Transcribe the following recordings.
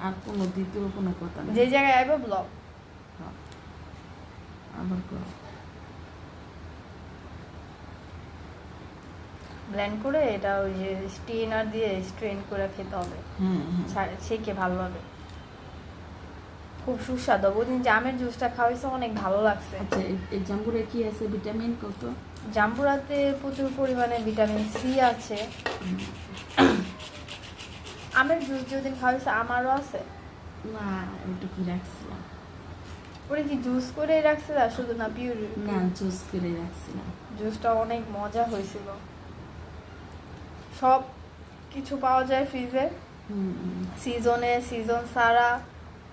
আর কোনো দ্বিতীয় কোনো কথা নেই। যে জায়গায় আইবো ব্লগ আবার করো। ব্লেন্ড করে এটা ওই যে স্ট্রেনার দিয়ে স্ট্রেন করে খেতে হবে। সেকে ভালোভাবে, খুব সুস্বাদু। ওদিন জামের জুসটা খাওয়াইছে, অনেক ভালো লাগছে। আচ্ছা, এই জাম্বুরে কি আছে? ভিটামিন কত? জাম্বুরাতে প্রচুর পরিমাণে ভিটামিন সি আছে। আমের জুস যেদিন খাওয়াইছে আমারও আছে। না, ওইটুকু রাখছিলাম। ওরে কি জুস করে রাখছে আর শুধু না পিওর? না, জুস করে রাখছিলাম। জুসটা অনেক মজা হয়েছিল। সব কিছু পাওয়া যায় ফ্রিজে, সিজনে, সিজন ছাড়া।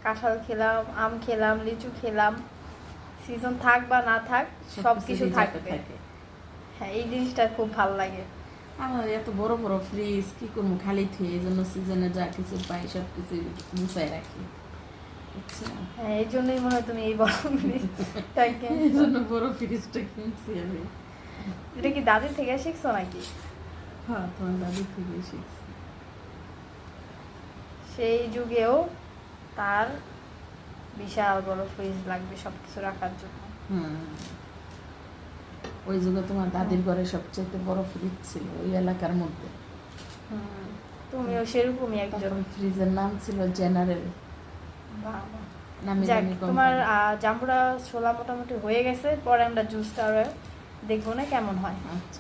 কাঁঠাল খেলাম, আম খেলাম, লিচু খেলাম, সিজন থাক বা না থাক সব কিছু থাকবে। হ্যাঁ, এই জিনিসটা খুব ভালো লাগে আমার। এত বড় বড় ফ্রিজ কি করবো খালি থুয়ে, এই জন্য সিজনে যা কিছু পাই সব কিছু গুছাই রাখি। আচ্ছা, হ্যাঁ, এই জন্যই মনে হয় তুমি এই বড় ফ্রিজটাকে এই জন্য বড় ফ্রিজটা কিনছি আমি। এটা কি দাদির থেকে শিখছো নাকি? হ্যাঁ, তোমার দাদির থেকে শিখছি। সেই যুগেও তার বিশাল বড় ফ্রিজ লাগবে সবকিছু রাখার জন্য। ওই যুগে তোমার দাদির ঘরে সবচেয়ে বড় ফ্রিজ ছিল ওই এলাকার মধ্যে। তুমিও সেরকমই একজন। ফ্রিজের নাম ছিল জেনারেল। যাক, তোমার জাম্বুরা ছোলা মোটামুটি হয়ে গেছে। পরে আমরা জুসটা দেখবো না কেমন হয়। আচ্ছা।